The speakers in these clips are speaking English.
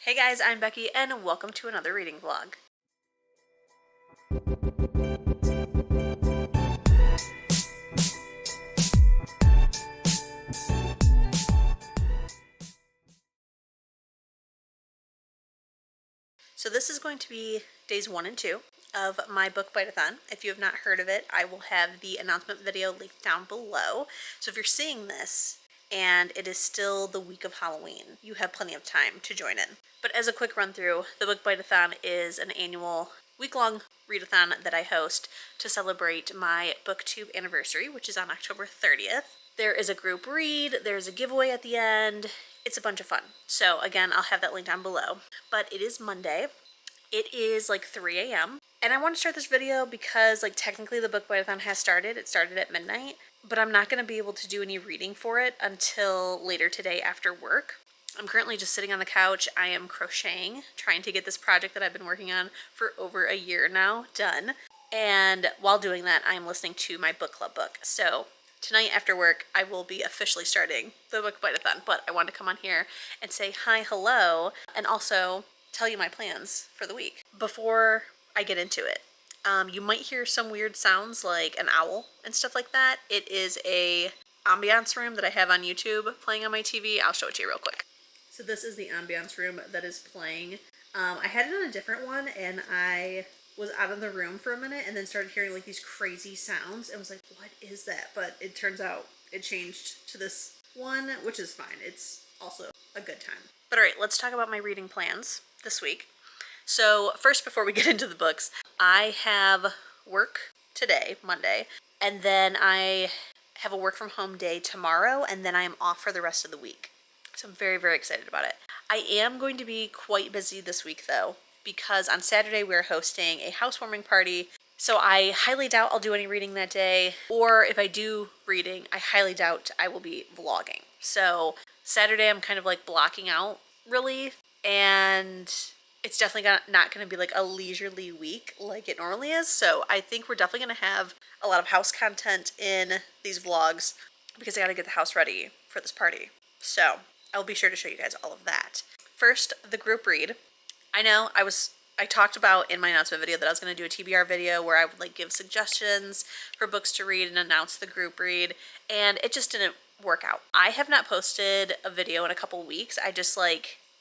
Hey guys, I'm Becky and welcome to another reading vlog. So this is going to be days 1 and 2 of my book Bite-A-Thon. If you have not heard of it, I will have the announcement video linked down below. So if you're seeing this and it is still the week of Halloween, you have plenty of time to join in. But as a quick run through, the book Bite-A-Thon is an annual week-long readathon that I host to celebrate my booktube anniversary, which is on October 30th. There is a group read, there's a giveaway at the end. It's a bunch of fun. So again, I'll have that link down below. But it is Monday. It is like 3 a.m. And I want to start this video because technically the book Bite-A-Thon has started. It started at midnight, but I'm not going to be able to do any reading for it until later today after work. I'm currently just sitting on the couch. I am crocheting, trying to get this project that I've been working on for over a year now done. And while doing that, I am listening to my book club book. So tonight after work, I will be officially starting the book Bite-A-Thon, but I wanted to come on here and say hi, hello, and also tell you my plans for the week before I get into it. You might hear some weird sounds like an owl and stuff like that. It is a ambiance room that I have on YouTube playing on my TV. I'll show it to you real quick. So this is the ambiance room that is playing. I had it on a different one and I was out of the room for a minute and then started hearing these crazy sounds and was like, what is that? But it turns out it changed to this one, which is fine. It's also a good time. But alright, let's talk about my reading plans this week. So first, before we get into the books, I have work today, Monday, and then I have a work from home day tomorrow, and then I am off for the rest of the week. So I'm very, very excited about it. I am going to be quite busy this week though, because on Saturday we're hosting a housewarming party. So I highly doubt I'll do any reading that day, or if I do reading, I highly doubt I will be vlogging. So Saturday I'm kind of blocking out really, and it's definitely not going to be a leisurely week like it normally is. So I think we're definitely going to have a lot of house content in these vlogs because I got to get the house ready for this party. So I'll be sure to show you guys all of that. First, the group read. I know I talked about in my announcement video that I was going to do a TBR video where I would give suggestions for books to read and announce the group read, and it just didn't work out. I have not posted a video in a couple weeks. I just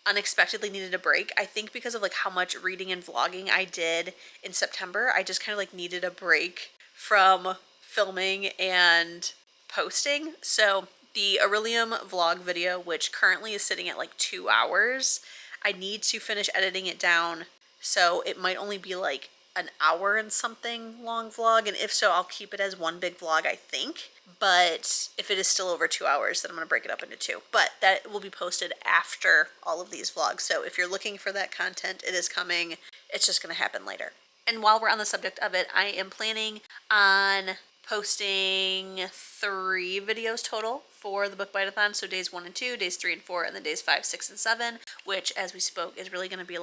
unexpectedly needed a break. I think because of how much reading and vlogging I did in September, I just kind of needed a break from filming and posting. So the Aurelium vlog video, which currently is sitting at 2 hours, I need to finish editing it down, so it might only be an hour and something long vlog, and if so, I'll keep it as one big vlog, I think. But if it is still over 2 hours, then I'm going to break it up into two. But that will be posted after all of these vlogs, so if you're looking for that content, it is coming. It's just going to happen later. And while we're on the subject of it, I am planning on posting 3 videos total for the book Bite-A-Thon. So days 1 and 2, days 3 and 4, and then days 5, 6, and 7, which, as we spoke, is really going to be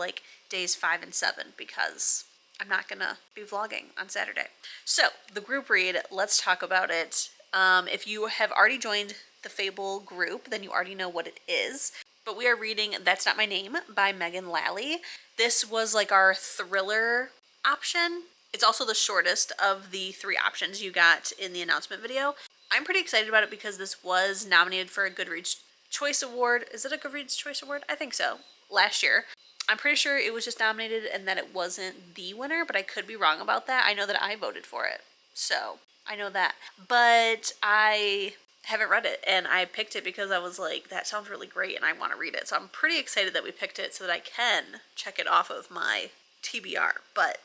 days 5 and 7 because I'm not going to be vlogging on Saturday. So the group read, let's talk about it. If you have already joined the Fable group, then you already know what it is. But we are reading That's Not My Name by Lally. This was our thriller option. It's also the shortest of the 3 options you got in the announcement video. I'm pretty excited about it because this was nominated for a Goodreads Choice Award. Is it a Goodreads Choice Award? I think so. Last year. I'm pretty sure it was just nominated and that it wasn't the winner, but I could be wrong about that. I know that I voted for it, so I know that. But I haven't read it, and I picked it because I was like, that sounds really great and I want to read it. So I'm pretty excited that we picked it so that I can check it off of my TBR. But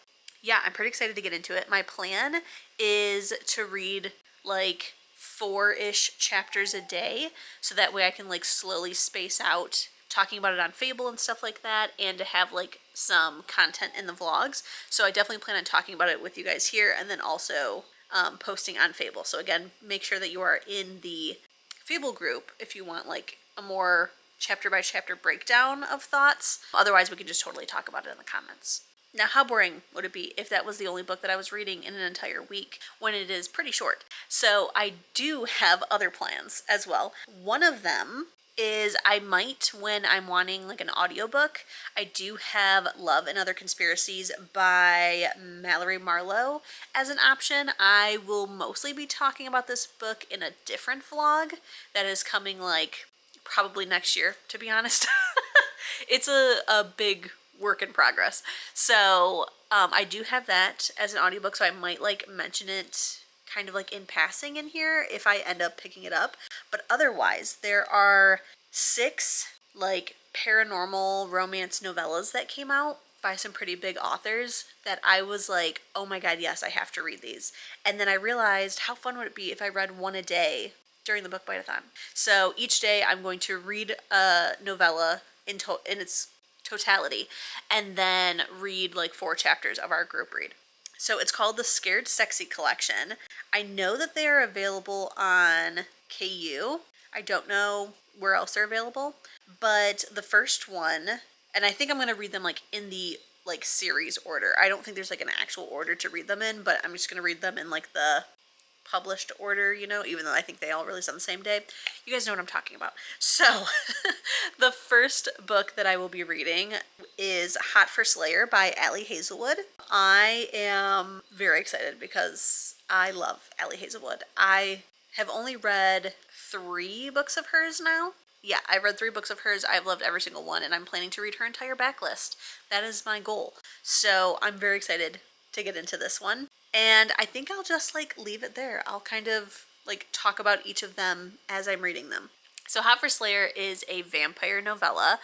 yeah, I'm pretty excited to get into it. My plan is to read 4-ish chapters a day, so that way I can slowly space out talking about it on Fable and stuff like that, and to have some content in the vlogs. So I definitely plan on talking about it with you guys here, and then also posting on Fable. So again, make sure that you are in the Fable group if you want a more chapter by chapter breakdown of thoughts. Otherwise, we can just totally talk about it in the comments. Now, how boring would it be if that was the only book that I was reading in an entire week when it is pretty short? So I do have other plans as well. One of them is I might, when I'm wanting like an audiobook, I do have Love and Other Conspiracies by Mallory Marlowe as an option. I will mostly be talking about this book in a different vlog that is coming like probably next year, to be honest. It's a big work in progress. So I do have that as an audiobook, so I might like mention it kind of like in passing in here if I end up picking it up. But otherwise, there are 6 like paranormal romance novellas that came out by some pretty big authors that I was like, oh my god, yes, I have to read these. And then I realized how fun would it be if I read one a day during the book bite-a-thon. So each day I'm going to read a novella in its totality and then read like 4 chapters of our group read. So it's called the Scared Sexy Collection. I know that they are available on KU. I don't know where else they're available, but the first one, and I think I'm going to read them like in the like series order. I don't think there's like an actual order to read them in, but I'm just going to read them in like the published order, you know, even though I think they all release on the same day. You guys know what I'm talking about. So the first book that I will be reading is Hot for Slayer by Ali Hazelwood. I am very excited because I love Ali Hazelwood. I have only read 3 books of hers now. Yeah, I've read 3 books of hers. I've loved every single one, and I'm planning to read her entire backlist. That is my goal. So I'm very excited to get into this one. And I think I'll just like leave it there. I'll kind of like talk about each of them as I'm reading them. So Hot for Slayer is a vampire novella,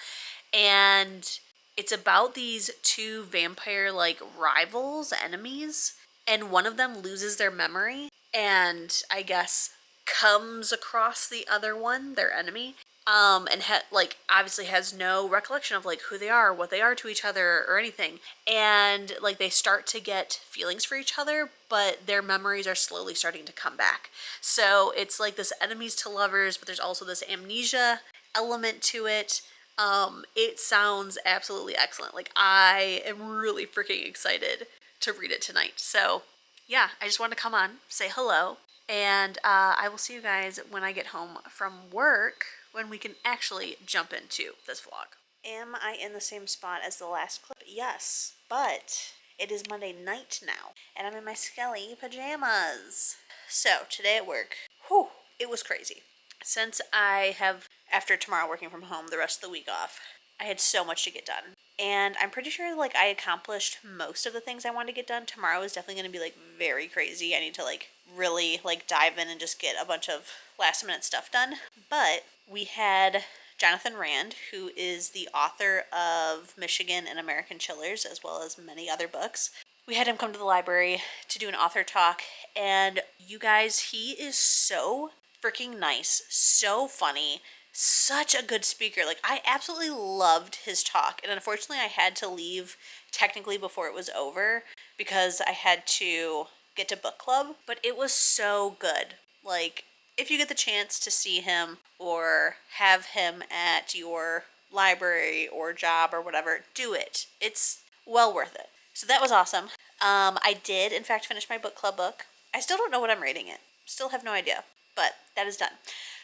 and it's about these 2 vampire like rivals, enemies, and one of them loses their memory and I guess comes across the other one, their enemy, and like obviously has no recollection of like who they are, what they are to each other or anything. And like they start to get feelings for each other, but their memories are slowly starting to come back. So it's like this enemies to lovers, but there's also this amnesia element to it. It sounds absolutely excellent. Like I am really freaking excited to read it tonight. So yeah, I just wanted to come on, say hello, and I will see you guys when I get home from work, when we can actually jump into this vlog. Am I in the same spot as the last clip? Yes, but it is Monday night now, and I'm in my Skelly pajamas. So today at work, whew, it was crazy. Since I have, after tomorrow working from home, the rest of the week off, I had so much to get done. And I'm pretty sure like I accomplished most of the things I wanted to get done. Tomorrow is definitely going to be like very crazy. I need to like really like dive in and just get a bunch of last minute stuff done. But we had Jonathan Rand, who is the author of Michigan and American Chillers, as well as many other books. We had him come to the library to do an author talk, and you guys, he is so freaking nice, so funny, such a good speaker. Like I absolutely loved his talk, and unfortunately I had to leave technically before it was over because I had to get to book club, but it was so good. Like if you get the chance to see him or have him at your library or job or whatever, do it. It's well worth it. So that was awesome. I did in fact finish my book club book. I still don't know what I'm rating it. Still have no idea, but that is done.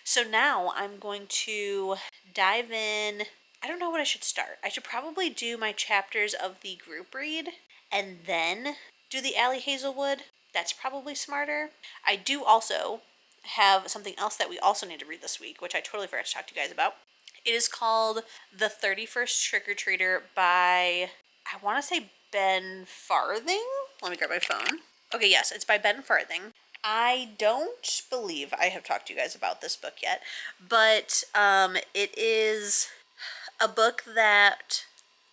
So now I'm going to dive in. I don't know what I should start. I should probably do my chapters of the group read and then do the Ali Hazelwood. That's probably smarter. I do also have something else that we also need to read this week, which I totally forgot to talk to you guys about. It is called The 31st Trick-or-Treater by, I want to say Ben Farthing? Let me grab my phone. Okay, yes, it's by Ben Farthing. I don't believe I have talked to you guys about this book yet, but it is a book that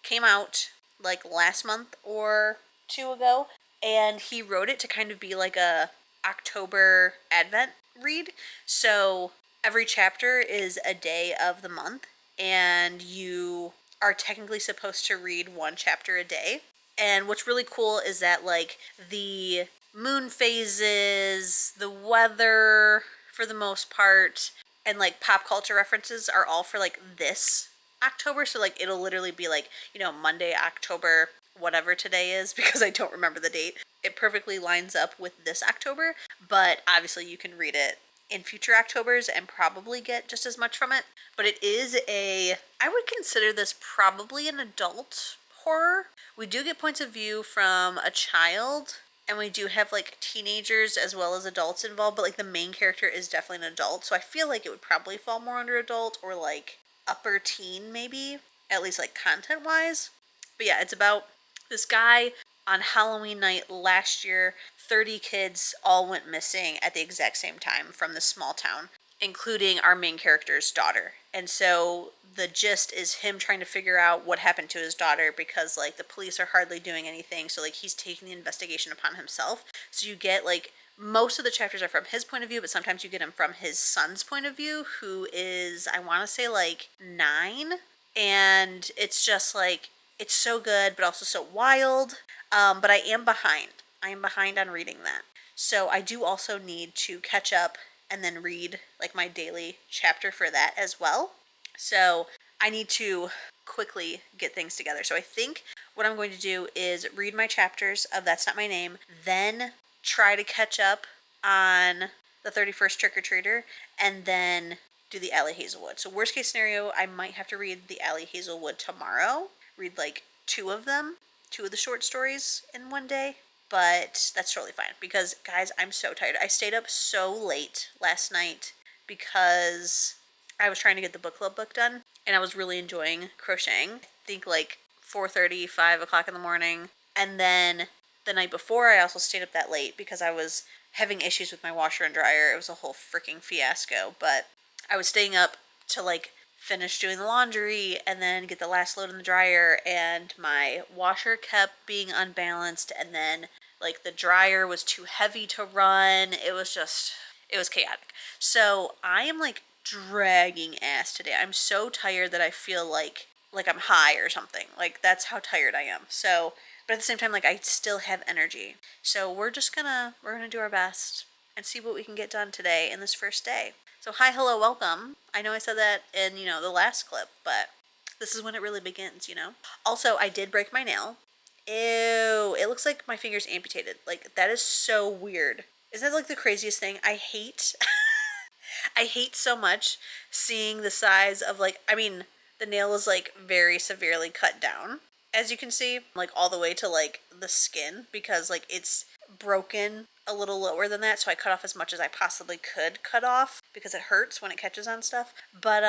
came out like last month or 2 ago, and he wrote it to kind of be like a October Advent read. So every chapter is a day of the month, and you are technically supposed to read 1 chapter a day. And what's really cool is that like the moon phases, the weather for the most part, and like pop culture references are all for like this October. So like it'll literally be like, you know, Monday, October, whatever today is, because I don't remember the date. It perfectly lines up with this October, but obviously you can read it in future Octobers and probably get just as much from it. But it is I would consider this probably an adult horror. We do get points of view from a child, and we do have like teenagers as well as adults involved, but like the main character is definitely an adult, so I feel like it would probably fall more under adult or like upper teen maybe, at least like content wise. But yeah, it's about this guy. On Halloween night last year, 30 kids all went missing at the exact same time from this small town, including our main character's daughter. And so the gist is him trying to figure out what happened to his daughter, because like the police are hardly doing anything, so like he's taking the investigation upon himself. So you get like most of the chapters are from his point of view, but sometimes you get them from his son's point of view, who is, I want to say, like 9. And it's just like, it's so good, but also so wild. But I am behind. I am behind on reading that. So I do also need to catch up and then read like my daily chapter for that as well. So I need to quickly get things together. So I think what I'm going to do is read my chapters of That's Not My Name, then try to catch up on the 31st Trick or Treater, and then do the Ali Hazelwood. So worst case scenario, I might have to read the Ali Hazelwood tomorrow. Read like 2 of them. 2 of the short stories in one day, but that's totally fine because, guys, I'm so tired. I stayed up so late last night because I was trying to get the book club book done, and I was really enjoying crocheting. I think like 4:30, 5 o'clock in the morning, and then the night before I also stayed up that late because I was having issues with my washer and dryer. It was a whole freaking fiasco, but I was staying up to like finish doing the laundry and then get the last load in the dryer, and my washer kept being unbalanced, and then like the dryer was too heavy to run. It was chaotic. So I am like dragging ass today. I'm so tired that I feel like I'm high or something. Like that's how tired I am. So, but at the same time, like I still have energy. So we're gonna do our best and see what we can get done today in this first day. So hi, hello, welcome. I know I said that in, the last clip, but this is when it really begins, Also, I did break my nail. Ew, it looks like my finger's amputated. Like, that is so weird. Isn't that like the craziest thing? I hate, I hate so much seeing the size of like, I mean, the nail is like very severely cut down, as you can see, like all the way to like the skin, because like it's broken a little lower than that, so I cut off as much as I possibly could cut off because it hurts when it catches on stuff. But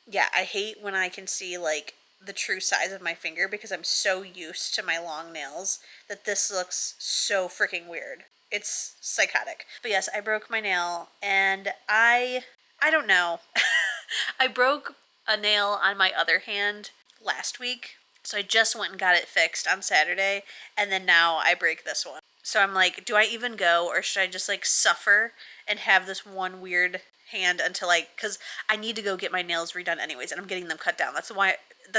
yeah, I hate when I can see like the true size of my finger because I'm so used to my long nails that this looks so freaking weird. It's psychotic. But yes, I broke my nail, and I don't know. I broke a nail on my other hand last week, so I just went and got it fixed on Saturday, and then now I break this one. So I'm like, do I even go, or should I just like suffer and have this one weird hand until because I need to go get my nails redone anyways, and I'm getting them cut down. That's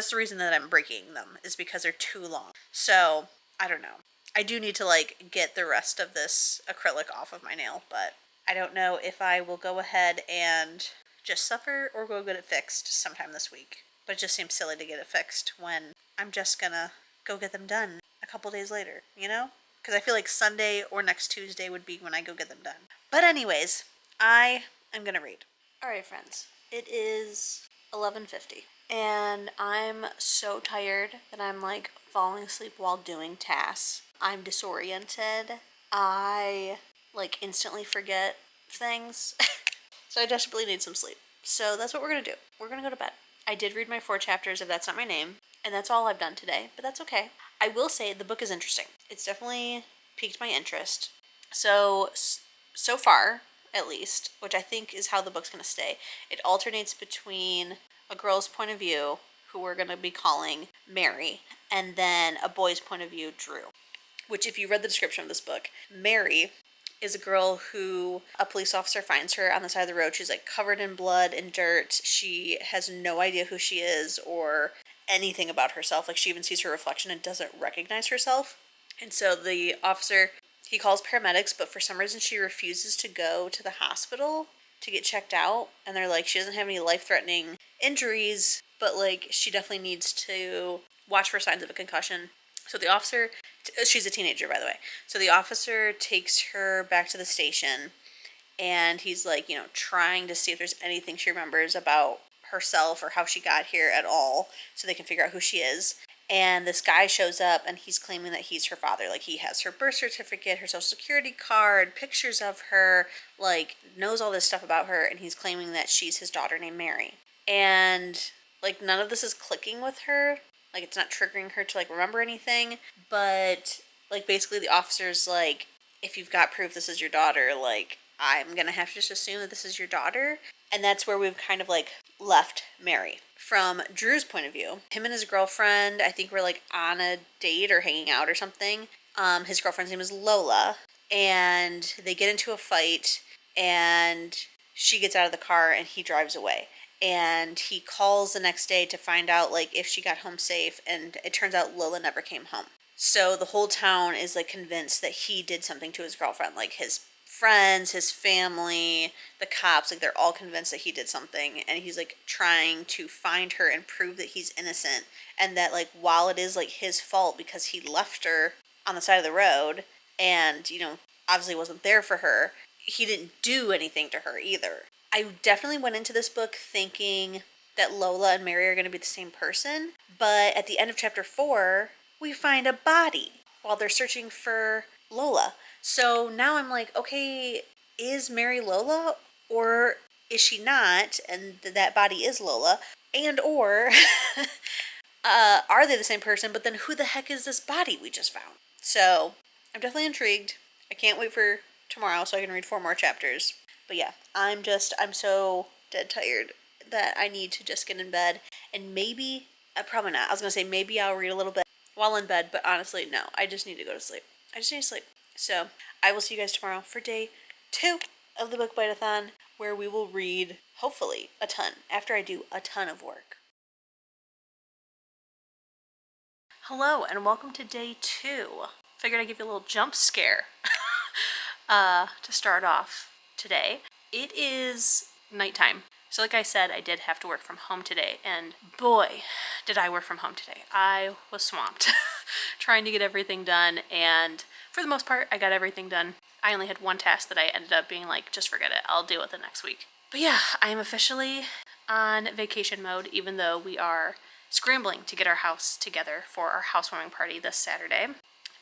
the reason that I'm breaking them, is because they're too long. So I don't know. I do need to like get the rest of this acrylic off of my nail, but I don't know if I will go ahead and just suffer or go get it fixed sometime this week. But it just seems silly to get it fixed when I'm just gonna go get them done a couple days later, Because I feel like Sunday or next Tuesday would be when I go get them done. But anyways, I am gonna read. Alright, friends. It is 11:50. And I'm so tired that I'm like falling asleep while doing tasks. I'm disoriented. I like instantly forget things. So I desperately need some sleep. So that's what we're gonna do. We're gonna go to bed. I did read my 4 chapters of That's Not My Name, and that's all I've done today, but that's okay. I will say the book is interesting. It's definitely piqued my interest. So far, at least, which I think is how the book's going to stay, it alternates between a girl's point of view, who we're going to be calling Mary, and then a boy's point of view, Drew. Which, if you read the description of this book, Mary is a girl who a police officer finds her on the side of the road. She's like covered in blood and dirt. She has no idea who she is or anything about herself. Like, she even sees her reflection and doesn't recognize herself. And so the officer, he calls paramedics, but for some reason she refuses to go to the hospital to get checked out. And they're like, she doesn't have any life-threatening injuries, but like she definitely needs to watch for signs of a concussion. So the officer, she's a teenager, by the way. So the officer takes her back to the station, and he's like, you know, trying to see if there's anything she remembers about herself or how she got here at all, so they can figure out who she is. And this guy shows up and he's claiming that he's her father. Like, he has her birth certificate, her social security card, pictures of her, like, knows all this stuff about her, and he's claiming that she's his daughter named Mary. And, like, none of this is clicking with her. Like, it's not triggering her to, like, remember anything. But, like, basically the officer's like, if you've got proof this is your daughter, like, I'm gonna have to just assume that this is your daughter. And that's where we've kind of, like, left Mary. From Drew's point of view, him and his girlfriend, I think, were like on a date or hanging out or something. His girlfriend's name is Lola, and they get into a fight, and she gets out of the car and he drives away. And he calls the next day to find out, like, if she got home safe, and it turns out Lola never came home. So the whole town is, like, convinced that he did something to his girlfriend. Like, his friends, his family, the cops, like, they're all convinced that he did something, and he's, like, trying to find her and prove that he's innocent, and that, like, while it is, like, his fault because he left her on the side of the road and, you know, obviously wasn't there for her, he didn't do anything to her either. I definitely went into this book thinking that Lola and Mary are going to be the same person, but at the end of chapter 4, we find a body while they're searching for Lola. So now I'm like, okay, is Mary Lola, or is she not, and that body is Lola? And or are they the same person, but then who the heck is this body we just found? So I'm definitely intrigued. I can't wait for tomorrow so I can read 4 more chapters. But yeah, I'm so dead tired that I need to just get in bed, and maybe, probably not. I was going to say maybe I'll read a little bit while in bed, but honestly, no. I just need to go to sleep. I just need to sleep. So I will see you guys tomorrow for day 2 of the Book Bite-A-Thon, where we will read, hopefully, a ton, after I do a ton of work. Hello, and welcome to day 2. Figured I'd give you a little jump scare to start off today. It is nighttime. So like I said, I did have to work from home today, and boy, did I work from home today. I was swamped trying to get everything done, and for the most part, I got everything done. I only had one task that I ended up being like, just forget it, I'll deal with it next week. But yeah, I am officially on vacation mode, even though we are scrambling to get our house together for our housewarming party this Saturday.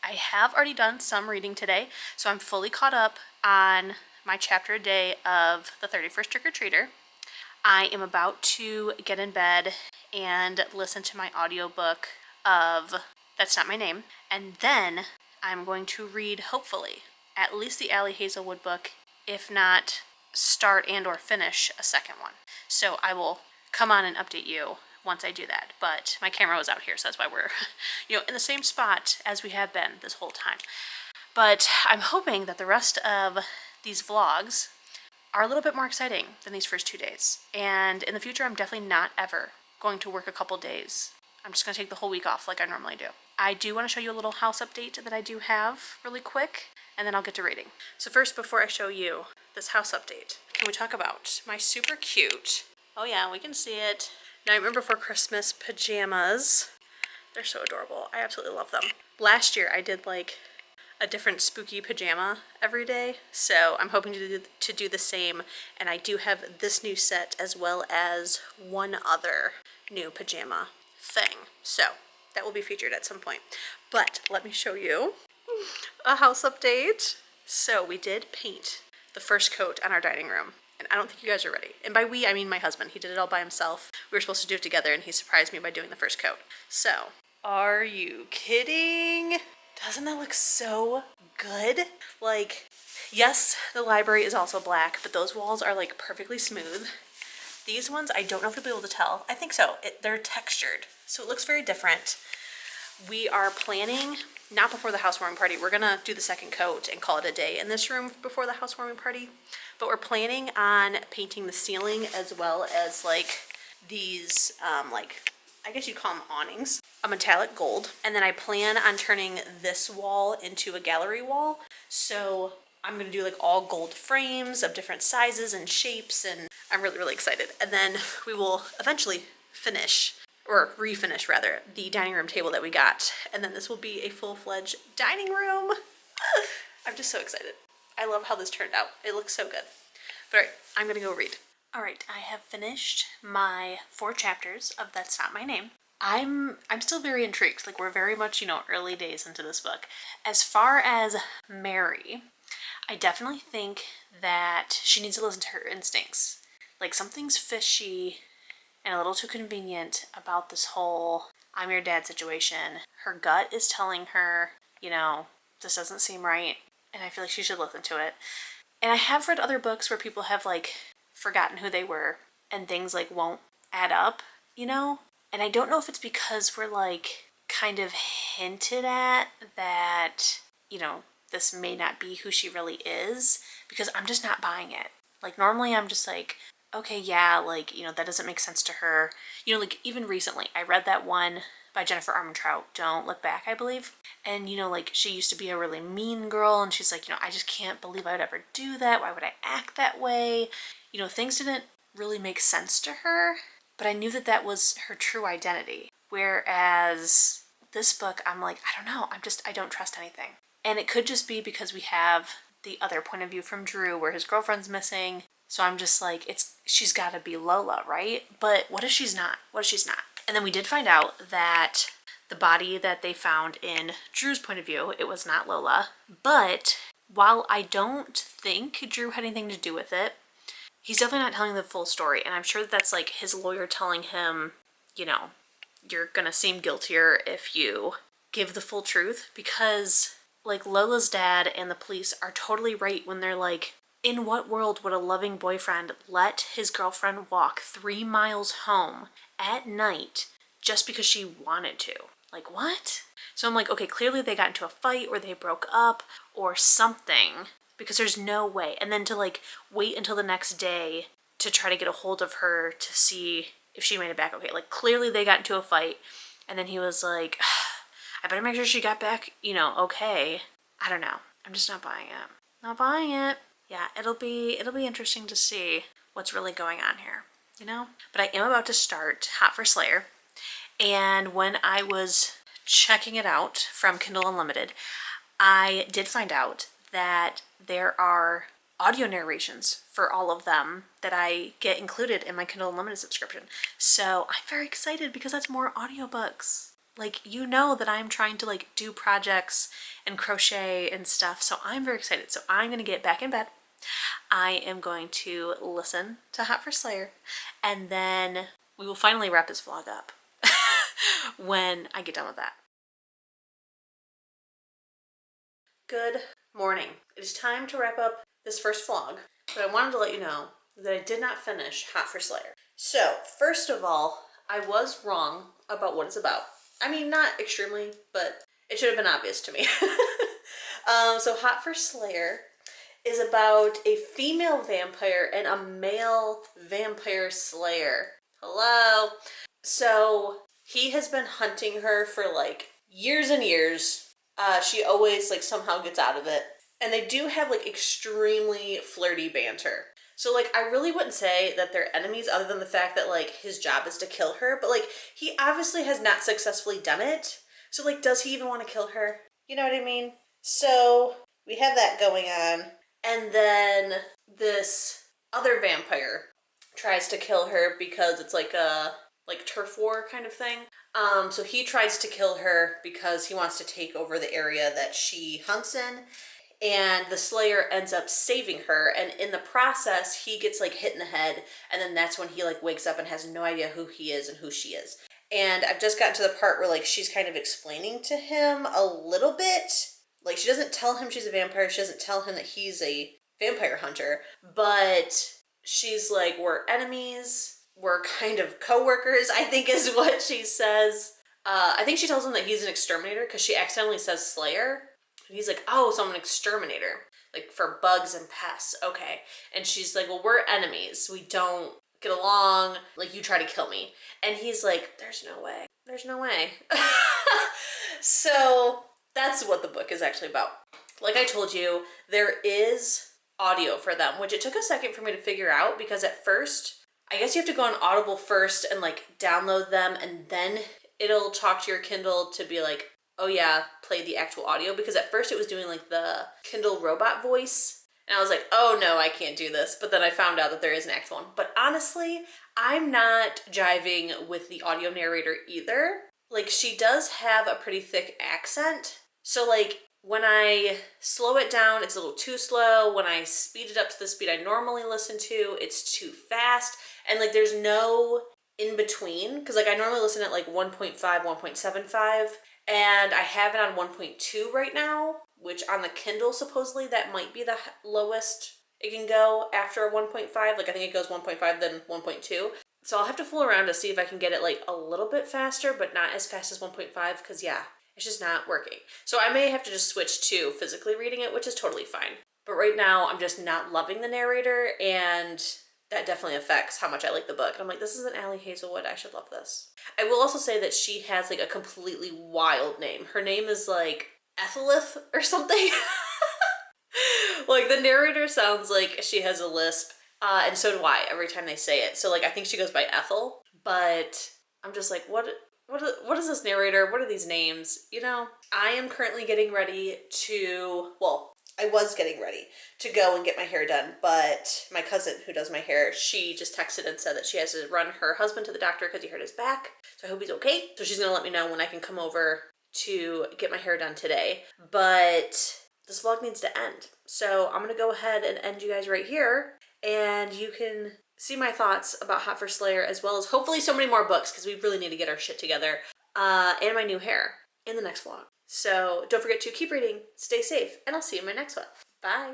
I have already done some reading today, so I'm fully caught up on my chapter a day of the 31st Trick-or-Treater. I am about to get in bed and listen to my audiobook of That's Not My Name, and then I'm going to read, hopefully, at least the Ali Hazelwood book, if not start and or finish a second one. So I will come on and update you once I do that, but my camera was out here, so that's why we're, you know, in the same spot as we have been this whole time. But I'm hoping that the rest of these vlogs are a little bit more exciting than these first 2 days. And in the future, I'm definitely not ever going to work a couple days. I'm just going to take the whole week off like I normally do. I do want to show you a little house update that I do have really quick, and then I'll get to reading. So first, before I show you this house update, can we talk about my super cute, oh yeah, we can see it, Nightmare Before Christmas pajamas. They're so adorable. I absolutely love them. Last year, I did like a different spooky pajama every day, so I'm hoping to do the same, and I do have this new set as well as one other new pajama thing, so that will be featured at some point. But let me show you a house update. So we did paint the first coat on our dining room, and I don't think you guys are ready. And by we, I mean my husband. He did it all by himself. We were supposed to do it together, and he surprised me by doing the first coat. So, are you kidding? Doesn't that look so good? Like, yes, the library is also black, but those walls are like perfectly smooth. These ones, I don't know if you'll be able to tell. I think so. They're textured, so it looks very different. We are planning, not before the housewarming party, we're gonna do the second coat and call it a day in this room before the housewarming party, but we're planning on painting the ceiling as well as like these, like, I guess you'd call them awnings, a metallic gold. And then I plan on turning this wall into a gallery wall. So I'm going to do like all gold frames of different sizes and shapes, and I'm really, really excited. And then we will eventually finish, or refinish rather, the dining room table that we got. And then this will be a full-fledged dining room. I'm just so excited. I love how this turned out. It looks so good. But all right, I'm gonna go read. All right, I have finished my 4 chapters of That's Not My Name. I'm still very intrigued. Like, we're very much, early days into this book. As far as Mary, I definitely think that she needs to listen to her instincts. Like, something's fishy and a little too convenient about this whole I'm your dad situation. Her gut is telling her, this doesn't seem right, and I feel like she should listen to it. And I have read other books where people have, like, forgotten who they were and things, like, won't add up, And I don't know if it's because we're, like, kind of hinted at that, this may not be who she really is, because I'm just not buying it. Like, normally I'm just like, okay, yeah, like, that doesn't make sense to her. Like, even recently, I read that one by Jennifer Armentrout, Don't Look Back, I believe. And, like, she used to be a really mean girl, and she's like, I just can't believe I would ever do that. Why would I act that way? Things didn't really make sense to her, but I knew that that was her true identity. Whereas this book, I'm like, I don't know, I don't trust anything. And it could just be because we have the other point of view from Drew where his girlfriend's missing. So I'm just like, she's got to be Lola, right? But what if she's not? What if she's not? And then we did find out that the body that they found in Drew's point of view, it was not Lola. But while I don't think Drew had anything to do with it, he's definitely not telling the full story. And I'm sure that's like his lawyer telling him, you're going to seem guiltier if you give the full truth, because like Lola's dad and the police are totally right when they're like, in what world would a loving boyfriend let his girlfriend walk 3 miles home at night just because she wanted to? Like, what? So I'm like, okay, clearly they got into a fight or they broke up or something, because there's no way. And then to like wait until the next day to try to get a hold of her to see if she made it back okay. Like, clearly they got into a fight, and then he was like, I better make sure she got back, okay. I don't know. I'm just not buying it. Not buying it. Yeah, it'll be interesting to see what's really going on here, But I am about to start Hot for Slayer, and when I was checking it out from Kindle Unlimited, I did find out that there are audio narrations for all of them that I get included in my Kindle Unlimited subscription. So I'm very excited because that's more audiobooks. Like, that I'm trying to like do projects and crochet and stuff, so I'm very excited. So I'm gonna get back in bed. I am going to listen to Hot for Slayer, and then we will finally wrap this vlog up when I get done with that. Good morning. It is time to wrap up this first vlog, but I wanted to let you know that I did not finish Hot for Slayer. So, first of all, I was wrong about what it's about. I mean, not extremely, but it should have been obvious to me. So Hot for Slayer is about a female vampire and a male vampire slayer. Hello. So he has been hunting her for like years and years. She always like somehow gets out of it. And they do have like extremely flirty banter. So like, I really wouldn't say that they're enemies other than the fact that like his job is to kill her. But like, he obviously has not successfully done it. So like, does he even want to kill her? You know what I mean? So we have that going on. And then this other vampire tries to kill her because it's like a turf war kind of thing. So he tries to kill her because he wants to take over the area that she hunts in. And the Slayer ends up saving her, and in the process, he gets like hit in the head, and then that's when he like wakes up and has no idea who he is and who she is. And I've just gotten to the part where like she's kind of explaining to him a little bit. Like, she doesn't tell him she's a vampire, she doesn't tell him that he's a vampire hunter, but she's like, we're enemies, we're kind of co-workers, I think is what she says. I think she tells him that he's an exterminator because she accidentally says Slayer. And he's like, oh, so I'm an exterminator, like for bugs and pests. Okay. And she's like, well, we're enemies. We don't get along. Like, you try to kill me. And he's like, there's no way. There's no way. So that's what the book is actually about. Like I told you, there is audio for them, which it took a second for me to figure out because at first, I guess you have to go on Audible first and like download them, and then it'll talk to your Kindle to be like, oh yeah, play the actual audio, because at first it was doing like the Kindle robot voice, And I was like, oh no, I can't do this. But then I found out that there is an actual one. But honestly, I'm not jiving with the audio narrator either. Like, she does have a pretty thick accent. So like, when I slow it down, it's a little too slow. When I speed it up to the speed I normally listen to, it's too fast. And like, there's no in between. Because like, I normally listen at like 1.5, 1.75. And I have it on 1.2 right now, which on the Kindle, supposedly, that might be the lowest it can go after a 1.5. Like, I think it goes 1.5, then 1.2. So I'll have to fool around to see if I can get it like a little bit faster, but not as fast as 1.5, because yeah, it's just not working. So I may have to just switch to physically reading it, which is totally fine. But right now, I'm just not loving the narrator, and that definitely affects how much I like the book. And I'm like, this is an Ali Hazelwood. I should love this. I will also say that she has like a completely wild name. Her name is like Ethelith or something. Like, the narrator sounds like she has a lisp. And so do I every time they say it. So like, I think she goes by Ethel, but I'm just like, what is this narrator? What are these names? You know, I am currently getting ready to, well, I was getting ready to go and get my hair done, but my cousin who does my hair, she just texted and said that she has to run her husband to the doctor because he hurt his back. So I hope he's okay. So she's gonna let me know when I can come over to get my hair done today. But this vlog needs to end. So I'm gonna go ahead and end you guys right here, and you can see my thoughts about Hot for Slayer, as well as hopefully so many more books, because we really need to get our shit together, and my new hair in the next vlog. So don't forget to keep reading, stay safe, and I'll see you in my next one. Bye.